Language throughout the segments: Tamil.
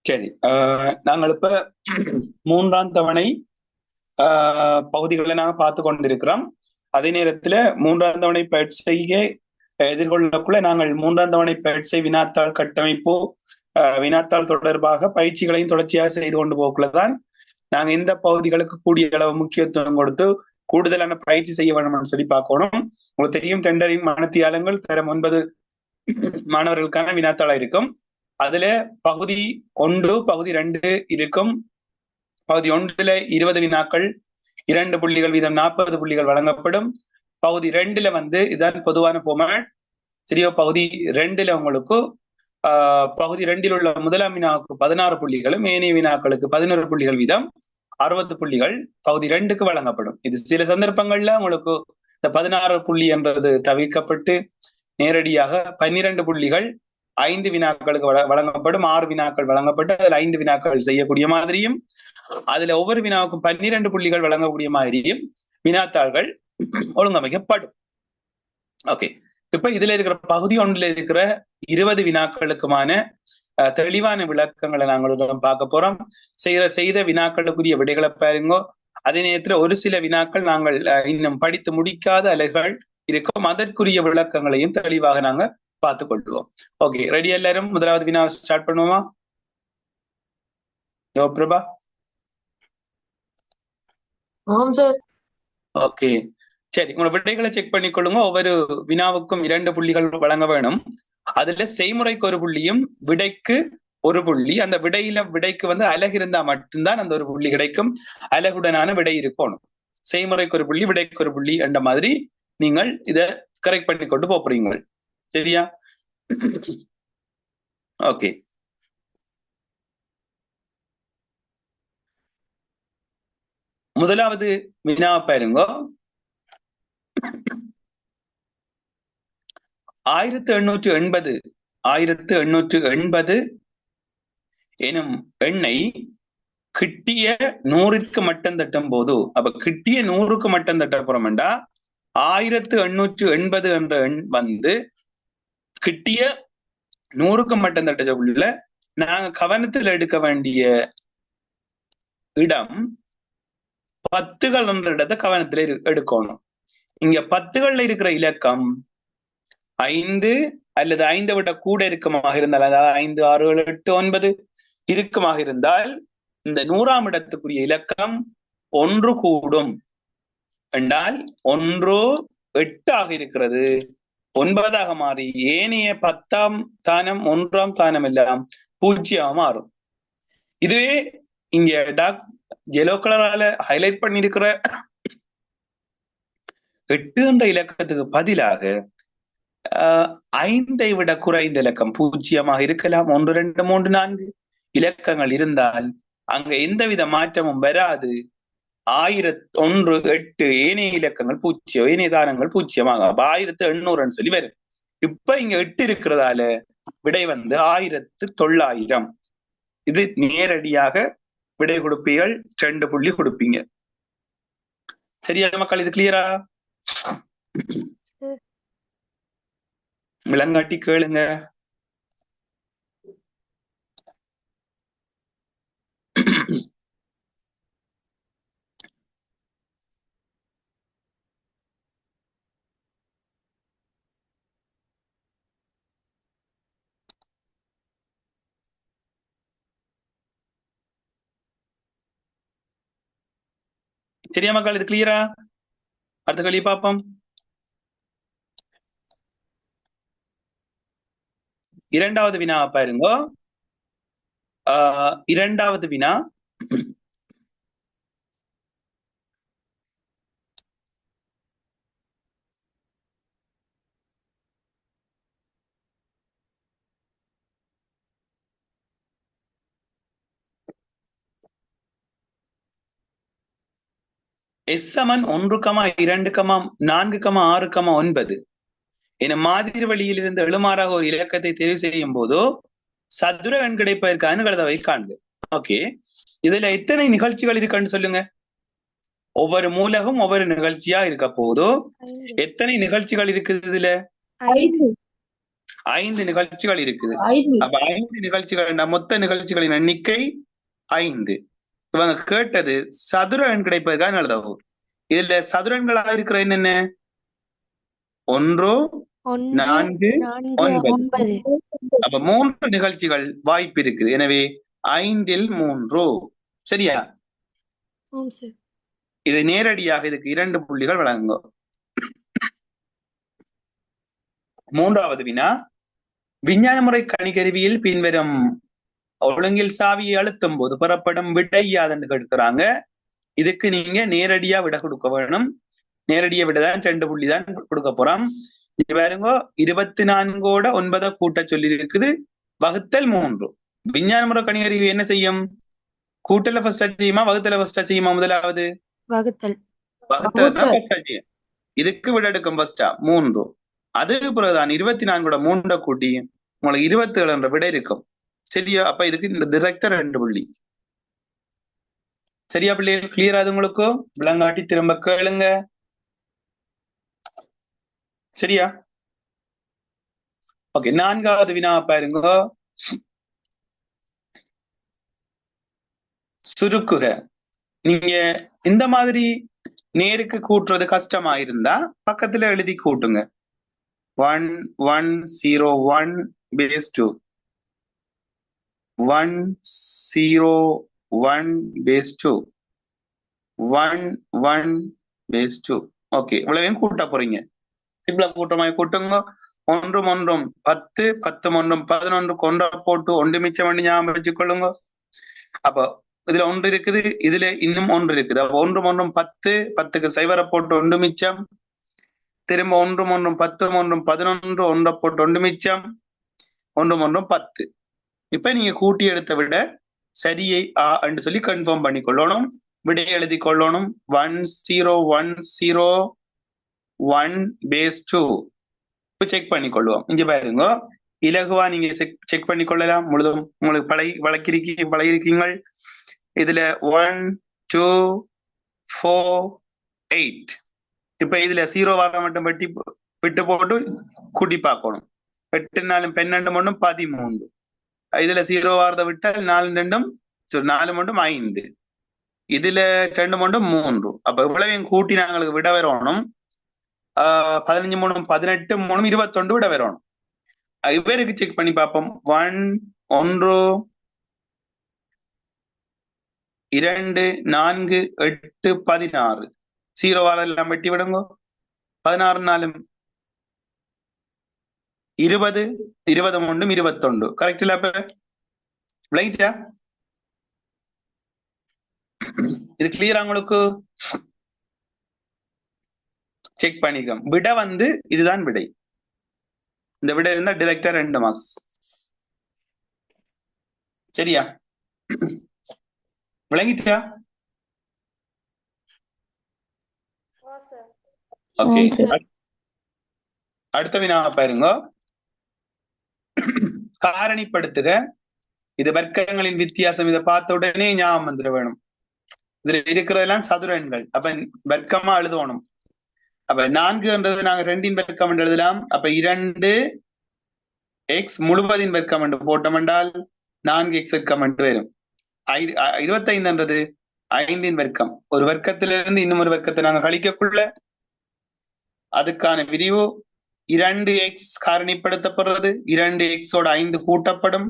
சரி. நாங்கள் இப்ப மூன்றாம் தவணை பகுதிகளை நாங்கள் பார்த்து கொண்டிருக்கிறோம். அதே நேரத்துல மூன்றாம் தவணை பயிற்சியை எதிர்கொள்ளக்குள்ள நாங்கள் மூன்றாம் தவணை பயிற்சி வினாத்தாள் கட்டமைப்பு வினாத்தாள் தொடர்பாக பயிற்சிகளையும் தொடர்ச்சியாக செய்து கொண்டு போக்குள்ளதான் நாங்க இந்த பகுதிகளுக்கு கூடிய அளவு முக்கியத்துவம் கொடுத்து கூடுதலான பயிற்சி செய்ய வேணும்னு சொல்லி பார்க்கணும். உங்களுக்கு தெரியும், டெண்டரிங் மனத்தியாலங்கள் தரம் 9 மாணவர்களுக்கான வினாத்தாளா இருக்கும். அதுல பகுதி 1 பகுதி 2 இருக்கும். பகுதி 1ல 20 வினாக்கள் 2 புள்ளிகள் வீதம் 40 புள்ளிகள் வழங்கப்படும். பகுதி 2ல இதான் பொதுவான ஃபார்மேட். சரியோ, பகுதி 2ல உங்களுக்கு பகுதி 2ல் உள்ள முதலாம் வினாவுக்கு 16 புள்ளிகளும் ஏனைய வினாக்களுக்கு 11 புள்ளிகள் வீதம் 60 புள்ளிகள் பகுதி 2க்கு வழங்கப்படும். இது சில சந்தர்ப்பங்கள்ல உங்களுக்கு இந்த 16 புள்ளி என்பது தவிர்க்கப்பட்டு நேரடியாக 12 புள்ளிகள் 5 வினாக்களுக்கு வழங்கப்படும். 6 வினாக்கள் வழங்கப்பட்டு அதில் 5 வினாக்கள் செய்யக்கூடிய மாதிரியும், அதுல ஒவ்வொரு வினாவுக்கும் 12 புள்ளிகள் வழங்கக்கூடிய மாதிரியும் வினாத்தாள்கள் ஒழுங்கமைக்கப்படும். ஓகே, இப்ப இதுல இருக்கிற பகுதி 1ல இருக்கிற 20 வினாக்களுக்குமான தெளிவான விளக்கங்களை நாங்கள் பார்க்க போறோம். செய்த வினாக்களுக்குரிய விடைகளை பாருங்கோ. அதே நேரத்துல ஒரு சில வினாக்கள் நாங்கள் இன்னும் படித்து முடிக்காத அலைகள் இருக்கும். அதற்குரிய விளக்கங்களையும் தெளிவாக நாங்க பார்த்து கொள்வோம். ஓகே, ரெடி எல்லாரும்? முதலாவது வினா ஸ்டார்ட் பண்ணுவோமா? பிரபா. ஓகே, சரி. உங்களோட விடைகளை செக் பண்ணிக்கொள்ளுங்க. ஒவ்வொரு வினாவுக்கும் 2 புள்ளிகள் வழங்க வேணும். அதுல செய்முறைக்கு 1 புள்ளியும் விடைக்கு 1 புள்ளி. அந்த விடைக்கு அலகு இருந்தா மட்டும்தான் அந்த 1 புள்ளி கிடைக்கும். அலகுடனான விடை இருக்கணும். செய்முறைக்கு 1 புள்ளி, விடைக்கு 1 புள்ளி என்ற மாதிரி நீங்கள் இத கரெக்ட் பண்ணி கொண்டு போறீங்க. சரியா? ஓகே, முதலாவது வினா பாருங்க. 1880 எனும் எண்ணை கிட்டிய 100ற்கு மட்டம் தட்டும் போது, அப்ப கிட்டிய 100க்கு மட்டம் தட்ட போறோம்டா 1880 என்ற எண் கிட்டிய 100க்கு மட்டம் தட்ட உள்ள நாங்க கவனத்தில் எடுக்க வேண்டிய இடம் 10கள் என்ற இடத்தை கவனத்துல எடுக்கணும். இங்க 10கள்ல இருக்கிற இலக்கம் 5 அல்லது 5 விட கூட இருக்குமாக இருந்தால், அதாவது 5, 6, 7, 8, 9 இருக்குமாக இருந்தால் இந்த 100ஆம் இடத்துக்குரிய இலக்கம் 1 கூடும் என்றால் 1 8 இருக்கிறது 9 மாறி ஏனைய 10ஆம் தானம் 1ஆம் தானம் எல்லாம் 0 மாறும். இதுவே இங்க எல்லோ கலரால ஹைலைட் பண்ணிருக்கிற 8 என்ற இலக்கத்துக்கு பதிலாக 5ஐ விட குறைந்த இலக்கம் 0 இருக்கலாம். 1, 2, 3, 4 இலக்கங்கள் இருந்தால் அங்க எந்தவித மாற்றமும் வராது. 1, 8 ஏனைய இலக்கங்கள் 0, ஏனைய தானங்கள் 0 1800 சொல்லி வரும். இப்ப இங்க 8 இருக்கிறதால விடை 1900. இது நேரடியாக விடை கொடுப்பீர்கள். 2 புள்ளி கொடுப்பீங்க. சரியா மக்கள்? இது கிளியரா? விளங்காட்டி கேளுங்க. சரியா மக்கள்? இது கிளியரா? அடுத்த கேள்வி பார்ப்போம். இரண்டாவது வினா பாருங்க. இரண்டாவது வினா S = 1, 2, 4, 6, 9 என மாதிரி வழியிலிருந்து எழுமாறாக ஒரு இலக்கத்தை தெரிவு செய்யும் போதோ சதுர எண் கிடைப்பதற்கான நிகழ்தகவை காண்க. ஓகே, இதுல எத்தனை நிகழ்ச்சிகள் இருக்குன்னு சொல்லுங்க. ஒவ்வொரு மூலகம் ஒவ்வொரு நிகழ்ச்சியா இருக்க போதோ எத்தனை நிகழ்ச்சிகள் இருக்குது? இதுல 5 நிகழ்ச்சிகள் இருக்குது. அப்ப 5 நிகழ்ச்சிகள், மொத்த நிகழ்ச்சிகளின் எண்ணிக்கை 5. இவங்க கேட்டது சதுர எண் கிடைப்பதற்காக எழுதவும். இதுல சதுரன்களாக இருக்கிற என்னென்ன? 1, 4, 9. அப்ப 3 நிகழ்ச்சிகள் வாய்ப்பு இருக்குது. எனவே 5 இல் 3. சரியா? இது நேரடியாக இதுக்கு 2 புள்ளிகள் வழங்கும். 3வது வினா, விஞ்ஞான முறை கணிகருவியில் பின்வரும் ஒழுங்கில் சாவியை அழுத்தும் போது பெறப்படும் விடை யாதுன்னு கேட்கிறாங்க. இதுக்கு நீங்க நேரடியா விட கொடுக்க வேணும். நேரடியா விடதான் 2 புள்ளி தான் கொடுக்க போறோம். பாருங்க, 24ஓட 9 கூட்ட சொல்லி இருக்குது, வகுத்தல் 3. விஞ்ஞான முறை கணிகருவி என்ன செய்யும்? கூட்டல ஃபர்ஸ்ட் செய்யுமா, வகுத்தல ஃபர்ஸ்ட் செய்யுமா? முதலாவது வகுத்தல் தான் ஃபர்ஸ்ட் செய்யும். இதுக்கு விட எடுக்கும் ஃபர்ஸ்டா 3. அதுக்கு பிறகுதான் 24ஓட 3 கூட்டி உங்களுக்கு 27 என்ற விடை இருக்கும். சரியா? அப்ப இதுக்கு இந்த டிரெக்டர் 2 புள்ளி. சரியா பிள்ளைகள்? கிளியர் ஆகுது உங்களுக்கு? விளங்காட்டி திரும்ப கேளுங்க. சரியா? ஓகே, 4வது வினா பாருங்க. சுருக்குக. நீங்க இந்த மாதிரி நேருக்கு கூட்டுறது கஷ்டமா இருந்தா பக்கத்துல எழுதி கூட்டுங்க. 1101 base 2, 101 base 2, 11 base 2. ஓகே, இவ்வளவையும் கூட்ட போறீங்க. சிம்பிளா கூட்டமாய் கூட்டுங்க. 1 1 10, 10 1 11 கொண்ட போட்டு 1 மிச்சம் பண்ணி ஞாபகம் வச்சுக்கொள்ளுங்க. அப்ப இதுல 1 இருக்குது, இதுல இன்னும் 1 இருக்குது. அப்ப 1 1 10, 10க்கு 0 போட்டு 1 மிச்சம். திரும்ப 1 1 10 1 11, 1 போட்டு 1 மிச்சம், 1 1 10. இப்ப நீங்க கூட்டி எடுத்த விட சரியை என்று சொல்லி கன்ஃபார்ம் பண்ணிக்கொள்ளணும். விடையை எழுதி கொள்ளணும். 10101 base 2 செக் பண்ணிக்கொள்வோம். இங்க பாருங்க, இலகுவா நீங்க செக் பண்ணிக்கொள்ளலாம். முழுதும் உங்களுக்கு பழகிருக்கீங்க. இதுல 1 2 4 8. இப்ப இதுல 0 வார மட்டும் விட்டு போட்டு கூட்டி பார்க்கணும். 8 4 12 மட்டும் 13. இதுல 0 வாரத விட்டால் 4 2 4 மட்டும் 5. இதுல 2 மட்டும் 3. அப்ப இவ்வளவையும் கூட்டி நாங்களுக்கு விட வரணும். 15 3 18 3 21 விட வரணும். இவருக்கு செக் பண்ணி பார்ப்போம். 1 1 2 4 8 16. 0 வாரம் எல்லாம் வெட்டி விடுங்க. 16 4 20, 20 1 21. கரெக்ட் இல்ல? அப்ப விளங்கிட்டா? இது கிளியரா உங்களுக்கு? செக் பண்ணிக்க. விட இதுதான் விடை. இந்த விடை இருந்தா டிரெக்டா 2 மார்க்ஸ். சரியா? விளங்கிட்டா? ஓகே, அடுத்த வினா பாருங்க. காரணிப்படுத்துக. இது வர்க்கங்களின் வித்தியாசம். இதை பார்த்த உடனே ஞாபகம் வந்துட வேணும். இதுல இருக்கிறதெல்லாம் சதுர எண்கள். அப்ப வர்க்கமா எழுதணும். அப்ப 4ன்றது நாங்க 2இன் வர்க்கம் என்று எழுதலாம். அப்ப 2x முழுவதின் வர்க்கம் என்று போட்டோம் என்றால் 4x வர்க்கம் என்று வரும். 25ன்றது 5இன் வர்க்கம். ஒரு வர்க்கத்திலிருந்து இன்னும் ஒரு வர்க்கத்தை நாங்க கழிக்கக்குள்ள அதுக்கான விரிவு 2x காரணிப்படுத்தப்படுறது. 2xோட 5 கூட்டப்படும்.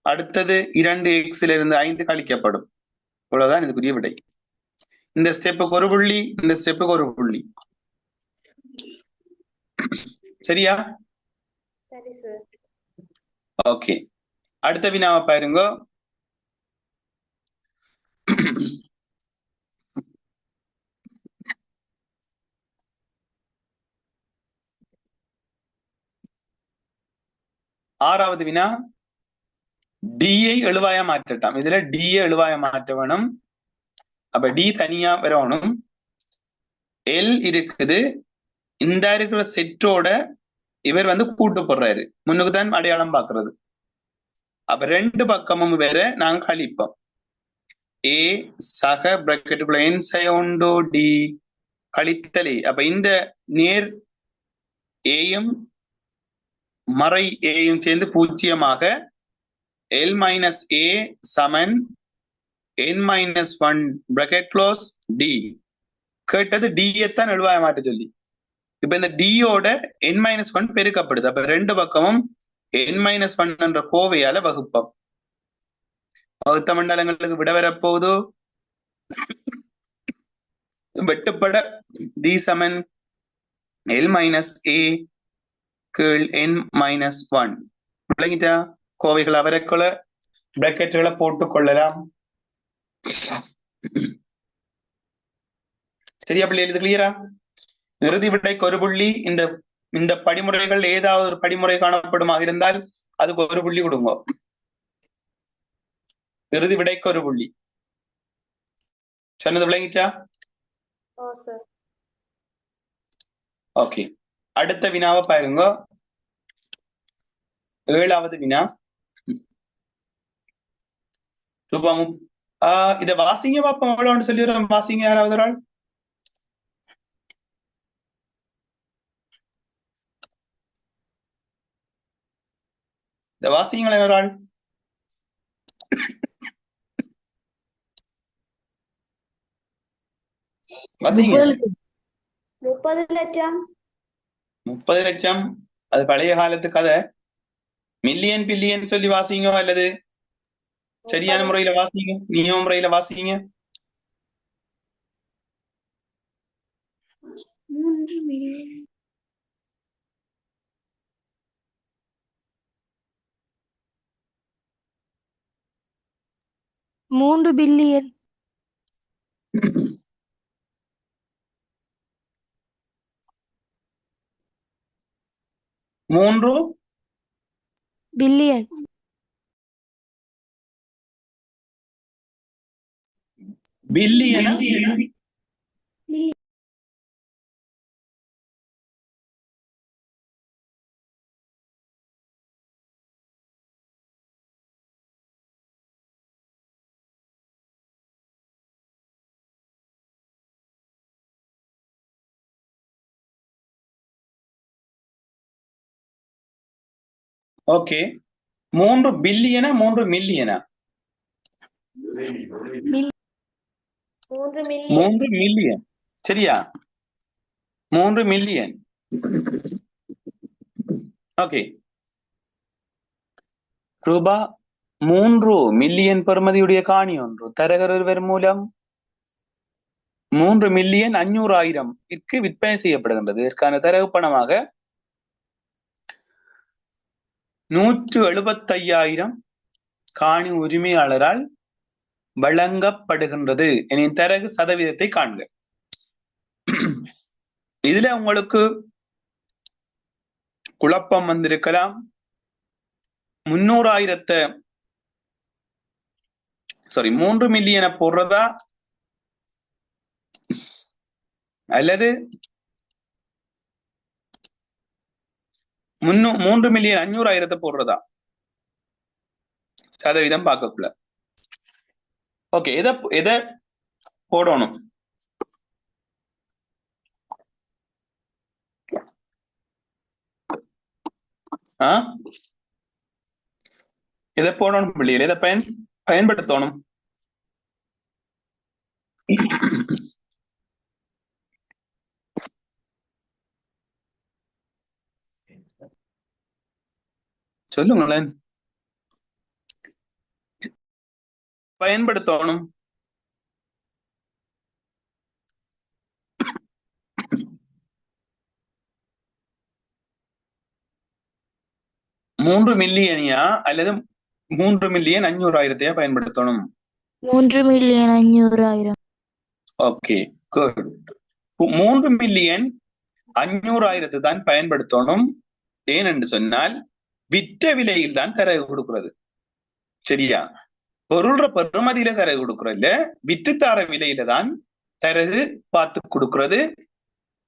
அடுத்தது 2x இருந்து 5 கழிக்கப்படும். இவ்வளவுதான் இதுக்குரிய விடை. இந்த ஸ்டெப்புக்கு 1 புள்ளி, இந்த ஸ்டெப்புக்கு 1 புள்ளி. சரியா? சரி சார். ஓகே, அடுத்த வினாவை பாருங்க. ஆறாவது வினா, டியை எழுவாயா மாற்றட்டாம். இதுல டியை எழுவாயா மாற்ற வேணும். அப்ப டி தனியா வரணும். எல் இருக்குது. இந்த இருக்கிற செட்டோட இவர் கூட்டு போடுறாரு. முன்னுக்குதான் அடையாளம் பாக்குறது. அப்ப 2 பக்கமும் வேற நாங்க கழிப்போம். ஏ சக பிராக்கெட்டுக்குள்ள என் சயோண்டோ டி கழித்தலே. அப்ப இந்த நேர் ஏயும் மறை ஏயும் சேர்ந்து பூஜ்ஜியமாக எல் மைனஸ் ஏ சமன் n minus one bracket close D. கேட்டது டி தான் எழுவாய மாட்ட சொல்லி. இப்ப இந்த டியோட n மைனஸ் ஒன் பெருக்கப்படுது. அப்ப ரெண்டு பக்கமும் n மைனஸ் ஒன் என்ற கோவையால வகுப்போம். வகுத்த மண்டலங்களுக்கு விட வரப்போகுது. வெட்டுப்பட டி சமன் எல் மைனஸ் ஏ கீழ் n மைனஸ் ஒன். விளங்கிட்டா? கோவைகள் அவரைக்குள்ள பிராக்கெட்டுகளை போட்டுக் கொள்ளலாம். சரியா பிள்ளை? இது கிளியரா? இறுதி விடைக்கு ஒரு புள்ளி. இந்த படிமுறைகள் ஏதாவது ஒரு படிமுறை காணப்படுமாக இருந்தால் அதுக்கு ஒரு புள்ளி கொடுங்க. இறுதி விடைக்கு ஒரு புள்ளி. சொன்னது விளங்கிச்சா? ஓகே, அடுத்த வினாவை பாருங்க. 7வது வினா. இத வாசிங்க பாப்போம். எவ்வளவுன்னு சொல்லிடுறோம். வாசிங்க யாராவது ஒரு ஆள். இந்த வாசிங்களே ஒரு ஆள். வாசிங்க. 30 லட்சம். 30 லட்சம் அது பழைய காலத்து கதை. மில்லியன் பில்லியன் சொல்லி வாசிங்க, அல்லது சரியான முறையில வாசிங்க, நியம முறையில வாசிங்க. 3 million. 3 billion. 3 billion. Billion. Okay, 3 பில்லியனா 3 millionaire? 3 million. சரியா? 3 மில்லியன். ஓகே, ரூபா 3 மில்லியன் பெறுமதியுடைய காணி ஒன்று தரகர் மூலம் 3 மில்லியன் 500,000 விற்பனை செய்யப்படுகின்றது. இதற்கான தரகு பணமாக 175,000 காணி உரிமையாளரால் வழங்கப்படுகின்றது. என தரகு சதவீதத்தை காண்க. இதுல உங்களுக்கு குழப்பம் வந்திருக்கலாம். 3 மில்லியனை போடுறதா அல்லது 3 மில்லியன் 500,000 போடுறதா சதவீதம் பார்க்கக்குள்ள. ஓகே, எதை போடணும்? எதை போடணும் பிள்ளைகள்? எதை பயன்படுத்தணும்? சொல்லுங்களேன். பயன்படுத்தணும். மூன்று மில்லியனியா அல்லது 3 மில்லியன் 500,000 பயன்படுத்தணும்? 3 மில்லியன் 500,000. Okay, good. 3 மில்லியன் 500,000 தான் பயன்படுத்தணும். ஏனென்று சொன்னால் விற்ற விலையில் தான் தரகு கொடுக்கிறது. சரியா? பொருள்ற பெறுமதியில தரகு கொடுக்கறது இல்ல, விற்றுத்தார விலையில தான் தரகு பார்த்து கொடுக்கிறது.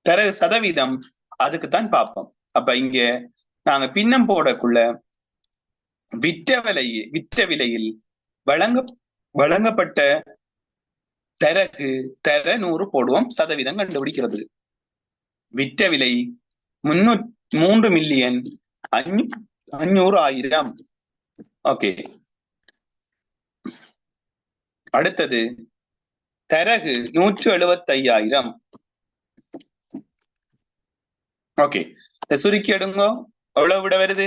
தரகு சதவீதம் அதுக்குத்தான் பார்ப்போம். அப்ப இங்க நாங்க பின்னம் போடக்குள்ள விற்ற விலையில் வழங்கப்பட்ட தரகு 100 போடுவோம். சதவீதம் கண்டுபிடிக்கிறது. விற்ற விலை 3 மில்லியன் 500,000. ஓகே, அடுத்தது தரகு 175,000. ஓகே, சுருக்கி எடுங்கோ. எவ்வளவு விட வருது?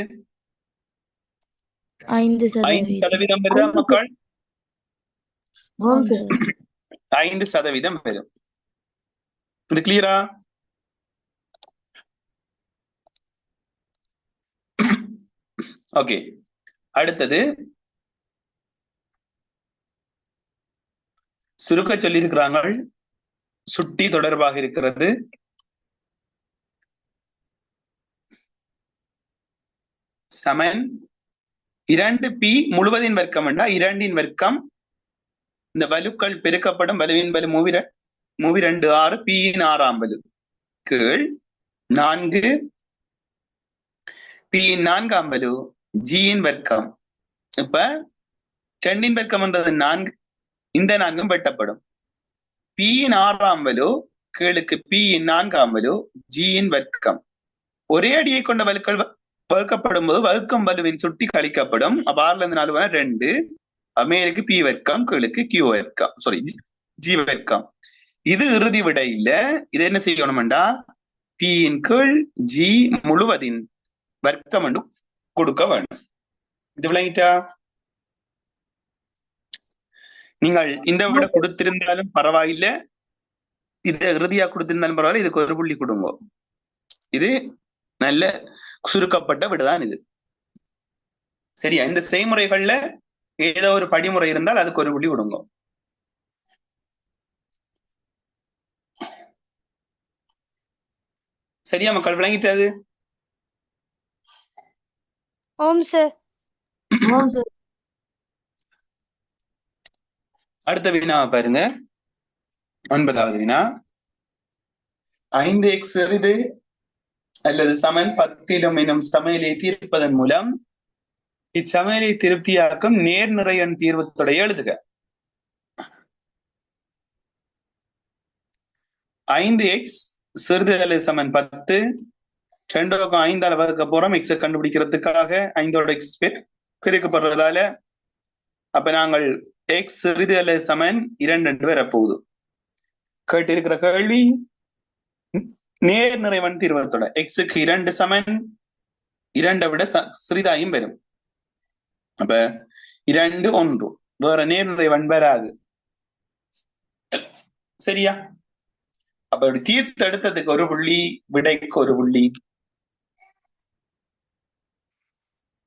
5% வருதா மக்கள்? 5% வரும். இது கிளியரா? ஓகே, அடுத்தது சுருக்க சொல்லி இருக்கிறாங்க. சுட்டி தொடர்பாக இருக்கிறது. சமன் 2p முழுவதின் வர்க்கம் என்றா 2 வர்க்கம், இந்த வலுக்கள் பெருக்கப்படும், வலுவின் வலு மூவி 2 6, p 6ஆம் வலு கீழ் 4 p 4ஆம் வலு g வர்க்கம். இப்ப 2 வர்க்கம் என்றது 4, இந்த 4ம் வெட்டப்படும். p 6ஆம் வலு கீழுக்கு p 4ஆம் வலு g வர்க்கம். ஒரே அடியை கொண்ட வலுக்கள் வகுக்கப்படும் போது வகுக்கும் வலுவின் சுட்டி கழிக்கப்படும். அப்ப 6ல இருந்து 4 வர 2, மேலுக்கு p வர்க்கம் கீழுக்கு q வர்க்கம், சாரி g வர்க்கம். இது இறுதி விட இல்ல. இது என்ன செய்யணும்டா, p இன் கீழ் g முழுவதின் வர்க்கம் என்று கொடுக்க வேண்டும். இது விளங்கிட்டா? நீங்கள் இந்த விட கொடுத்திருந்தாலும் பரவாயில்லை, இது இறுதியா கொடுத்திருந்தாலும் பரவாயில்ல, இதுக்கு ஒரு புள்ளி கொடுங்க. இது நல்ல சுருக்கப்பட்ட விடதான் இது. சரியா? இந்த செய்முறைகள்ல ஏதோ ஒரு படிமுறை இருந்தால் அதுக்கு ஒரு புள்ளி கொடுங்க. சரியா மக்கள்? விளங்கிட்டது? ஓம் சார். அடுத்த வினாவை பாருங்க. 9வது வினா. 5x சிறிது அல்லது சமன் 10 எனும் சமையலை தீர்ப்பதன் மூலம் இச்சமையலை திருப்தியாக்கும் நேர்நிறை எண் தீர்வுத்தொடைய எழுதுக. 5x சிறிது அல்லது சமன் 10, 2 5ஆல வகுக்க போறோம். எக்ஸை கண்டுபிடிக்கிறதுக்காக 5ஓட x பெருக்கப்படுறதால அப்ப நாங்கள் x சிறிது அல்லது சமன் 2 வரப்போகுது. கேட்டு இருக்கிற கேள்வி நேர் நிறைவன் தீர்வத்தோட எக்ஸுக்கு 2 சமன் 2 விட சிறிதாயும் வரும். அப்ப 2 1, வேற நேர் நிறைவன் வராது. சரியா? அப்ப இப்படி தீர்த்தெடுத்ததுக்கு ஒரு புள்ளி, விடைக்கு ஒரு புள்ளி.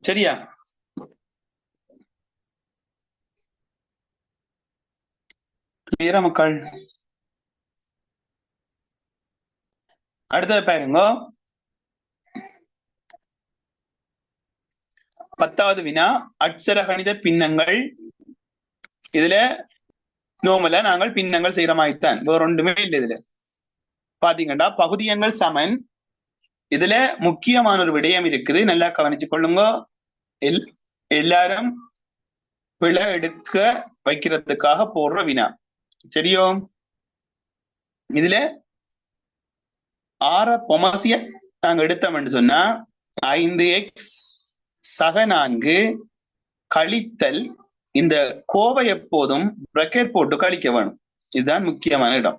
சரியா? கிளியரா மக்கள்? அடுத்தது பாருங்க. 10வது வினா. அட்சர கணித பின்னங்கள். இதுல நோமல நாங்கள் பின்னங்கள் செய்யற மாதிரித்தான், வேற ஒன்றுமே இல்லை. இதுல பாத்தீங்கன்னா பகுதி எண்கள் சமன். இதுல முக்கியமான ஒரு விடயம் இருக்குது, நல்லா கவனிச்சு கொள்ளுங்க. எல்லாரும் பிழை எடுக்க வைக்கிறதுக்காக போடுற வினா. சரியோ? இதுல 6 பொமசிய நாங்க எடுத்தோம்னு சொன்னா 5x சக 4 கழித்தல் இந்த கோவை எப்போதும் பிரக்கெட் போட்டு கழிக்க வேணும். இதுதான் முக்கியமான இடம்.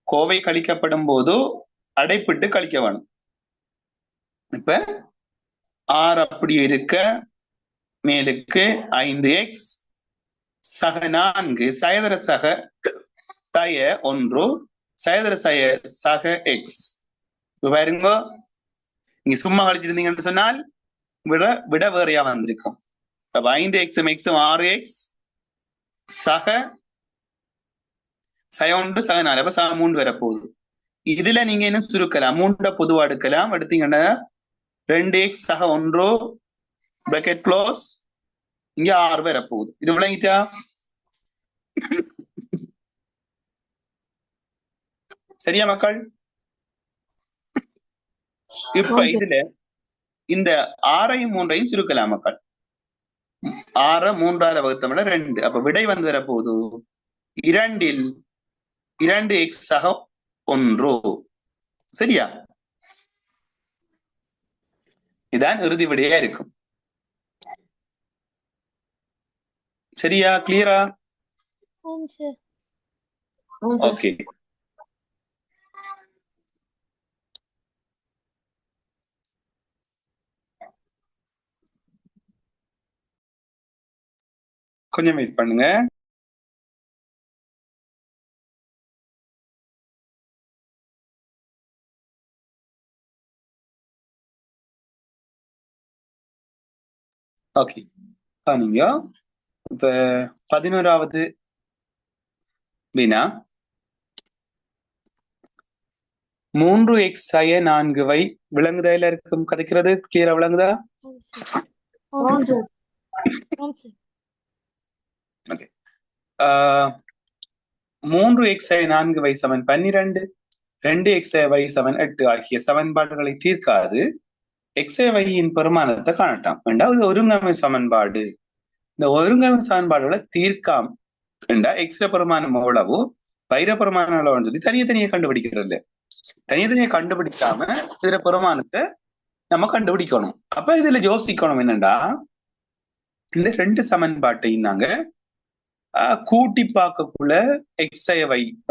கோவை கழிக்கப்படும் போது அடைப்பிட்டு கழிக்க வேணும். இப்ப 6 அப்படி இருக்க, மேலுக்கு 5x சக 4 சயதர சக சய 1 சயதர சய சக x. பாருங்க, நீங்க சும்மா கழிச்சிருந்தீங்கன்னு சொன்னால் விட வேறையா வந்திருக்கும். அப்ப 5x x 6x சக சய 1 சக 4, அப்ப சக 3 வரப்போகுது. இதுல நீங்க என்ன சுருக்கலாம், 3 பொதுவா எடுக்கலாம். எடுத்தீங்கன்னா 2x சக 1 பிராக்கெட் க்ளோஸ், இங்க 6 வரப்போகுது. இது விளங்கிட்டா? சரியா மக்கள்? இப்ப இதுல இந்த 6ஐயும் 3ஐயும் சுருக்கலாம் மக்கள். 6 3ஆல வகுத்தோம்னா 2, அப்ப விடை வந்து வரப்போகுது 2ல் 2x சக 1. சரியா? இதான் இறுதி விடையா இருக்கும். சரியா? கிளியரா? ஓம் சார். ஓகே. கொஞ்சம் வெயிட் பண்ணுங்க. ஓகே, நீங்க இப்ப 11வது வினா 3x சய 4y விளங்குதா? எல்லாருக்கும் கதைக்கிறது கிளியரா விளங்குதா? ஓம் சார். ஓம் சார். ஓம் சார். ஓகே. 3x சய 4y சமன் 12, 2x சய y சமன் 8 ஆகிய சமன்பாடுகளை தீர்க்காது xyயின் பெருமானத்தை காணட்டாம். ரெண்டாவது ஒருங்கமை சமன்பாடு. இந்த ஒருங்கமை சமன்பாடுகளை தீர்க்காம எக்ஸ்ர பெருமானம் எவ்வளவோ வைர பெருமானம் எவ்வளவுன்னு சொல்லி தனியே கண்டுபிடிக்கிறது. தனியே கண்டுபிடிக்காம இதுல பெருமானத்தை நம்ம கண்டுபிடிக்கணும். அப்ப இதுல யோசிக்கணும் என்னண்டா, இந்த ரெண்டு சமன்பாட்டையும் நாங்க கூட்டி பார்க்கக்குள்ள xy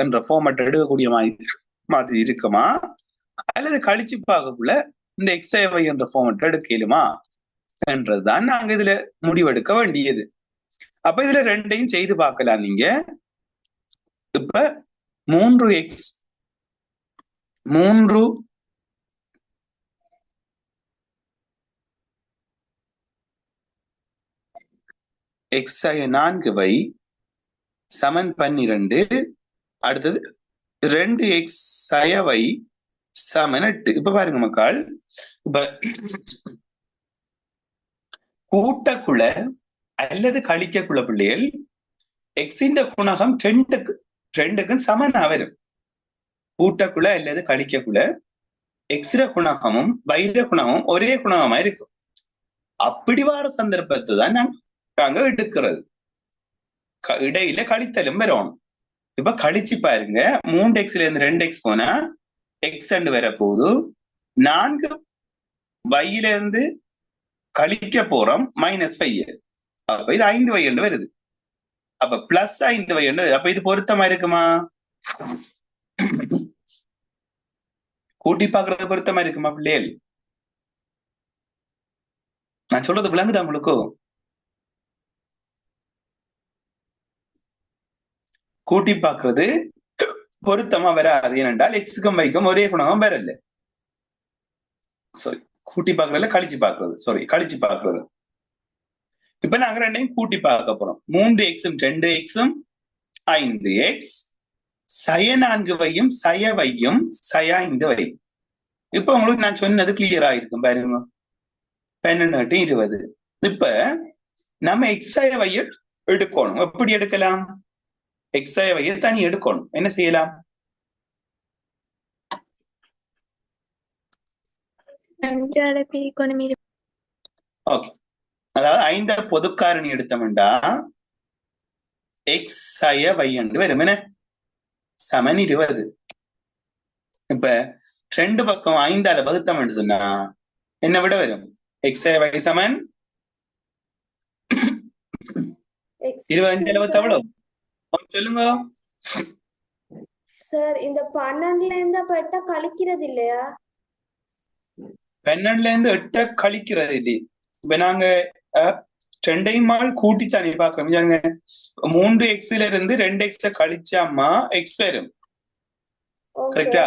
என்ற ஃபார்மேட் எடுக்கக்கூடிய மாதிரி இருக்குமா, அல்லது கழிச்சு பார்க்கக்குள்ள இந்த xy என்ற ஃபார்மேட் எடுக்கலுமா என்றதுதான் நாங்க இதுல முடிவெடுக்க வேண்டியது. அப்ப இதுல ரெண்டையும் செய்து பார்க்கலாம். நீங்க இப்ப 3x 4y சமன் 12, அடுத்தது 2x சயவை சமன் 8. இப்ப பாருங்க மக்கள், இப்ப கூட்டக்குள்ள அல்லது கழிக்கக்குள்ள பிள்ளைகள் எக்ஸின் குணகம் ரெண்டுக்கும் சமனா வரும். கூட்டக்குள்ள அல்லது கழிக்கக்குள்ள எக்ஸ்ர குணகமும் வைர குணகமும் ஒரே குணகமா இருக்கும். அப்படி வார சந்தர்ப்பத்தை தான் நாங்க எடுக்கிறது. இடையில கழித்தலும் வரணும். இப்ப கழிச்சு பாருங்க, 3xல இருந்து 2x போனா எக்ஸ் வர போது, 4y இருந்து கழிக்க போறோம் -5. அப்ப இது 5y வருது. அப்ப +5y. அப்ப இது பொருத்தமா இருக்குமா? கூட்டி பாக்குறது பொருத்தமா இருக்குமா பிள்ளைகள்? நான் சொல்றது விளங்குதா உங்களுக்கு? கூட்டி பாக்குறது பொருத்தமா வராது. ஏனென்றால் எக்ஸுக்கும் வைக்கும் ஒரே குணகம் வரல. சாரி, கூட்டி பாக்குறதுல கழிச்சு பாக்குறது. சாரி, கழிச்சு பாக்குறது. இப்ப நாங்க ரெண்டையும் கூட்டி பார்க்க போறோம். 3xம் 2xம் 5x சய 4yம் சயவையும் சய 5y. இப்ப உங்களுக்கு நான் சொன்னது கிளியர் ஆயிருக்கும் பாருங்க. 12 20. இப்ப நம்ம xyயை எடுக்கணும். எப்படி எடுக்கலாம்? xyயை தனி எடுக்கணும். என்ன செய்யலாம்? ஓகே, அதாவது 5 பொதுக்காரணி எடுத்தோம்டா x சய y என்று வரும். என்ன? சமன் 20. இப்ப ரெண்டு பக்கம் 5ஆல வகுத்தம் என்று சொன்னா என்ன விட வரும்? xy சமன் 25 எவ்வளவு சொல்லுங்க சார். இந்த 12ல இருந்து 8 கழிக்கிறது இல்லையா? 12ல இருந்து 8 கழிக்கிறது இல்லை. இப்ப நாங்க ரெண்டையும் கூட்டி தானே பாக்குறோம். 3xல இருந்து 2x கழிச்சாமா x வரும். கரெக்டா?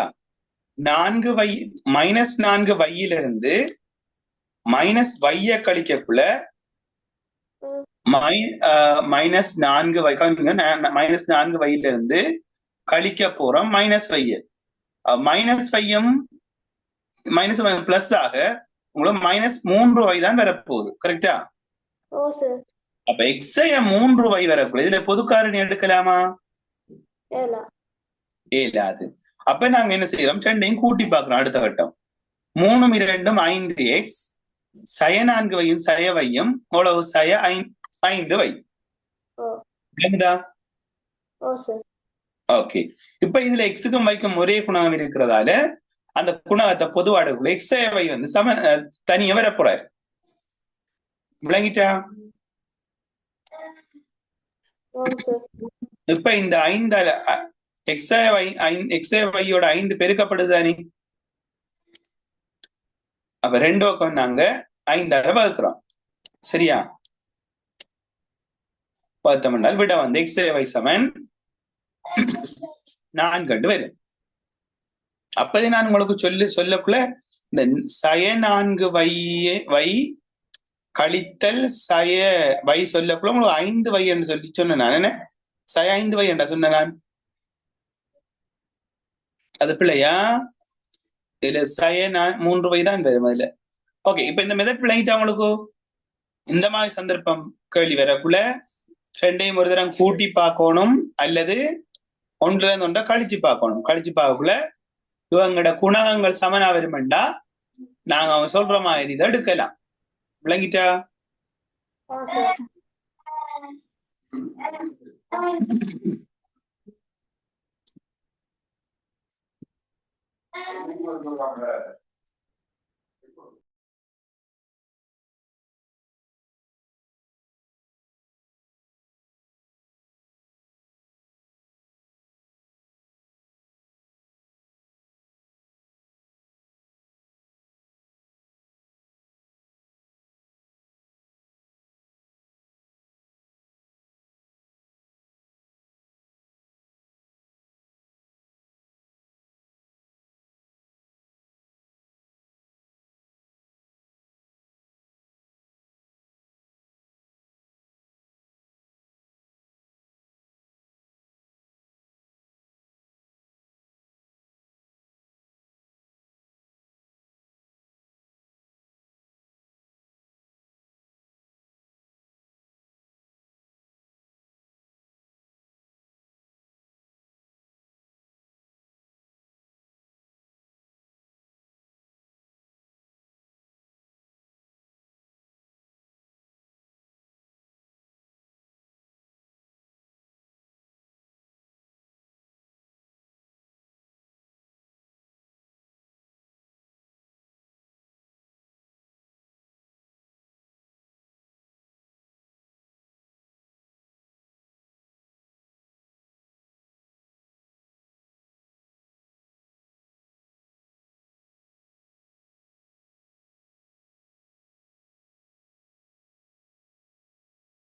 4y -4y இருந்து -y கழிக்கக்குள்ள -4y இருந்து கழிக்க போறோம் -y. -5ம் பிளஸ் ஆக உங்களுக்கு -3y தான் வரப்போகுது. கரெக்டா? அப்ப xy 3y வரக்குள்ள இதுல பொதுக்காரணி எடுக்கலாமா? இயலாது. அப்ப நாங்க என்ன செய்யறோம்? ரெண்டையும் கூட்டி பாக்குறோம். அடுத்த கட்டம் 3 2 5x சய 4yம் சயவையும் எவ்வளவு? சய 5y. ஓகே, இப்ப இதுல எக்ஸுக்கும் வைக்கும் ஒரே குணகம் இருக்கிறதால அந்த குணகத்தை பொதுவாடுக்குள்ள XY வந்து தனியா வர போறாரு. விளங்கிட்டா? இப்ப இந்த 5 XY 5 பெருக்கப்படுதானே, அப்ப 2 பக்கம் நாங்க 5 வகுக்கிறோம். சரியா? பார்த்தோம்னால் விட வந்து XY சமன் 4 வரும். அப்பதே நான் உங்களுக்கு சொல்லக்குள்ள இந்த சய 4y கழித்தல் சய y சொல்லக்குள்ள உங்களுக்கு 5y என்று சொன்னேன் நான். என்ன சய 5y என்ற சொன்ன நான்? அது பிள்ளையா? இதுல சய 3y தான் வரும் அதுல. ஓகே, இப்ப இந்த மெதட் பிள்ளைங்கிட்ட அவங்களுக்கு இந்த மாதிரி சந்தர்ப்பம் கேள்வி வரக்குள்ள 2ஐயும் ஒரு தரம் கூட்டி பார்க்கணும், அல்லது ஒன்றுல இருந்து ஒன்றை கழிச்சு பார்க்கணும். கழிச்சு பார்க்கக்குள்ள இவங்களோட குணகங்கள் சமனா வருமெண்டா நாங்க அவன் சொல்ற மாதிரி இதை எடுக்கலாம். விளங்கிட்டா?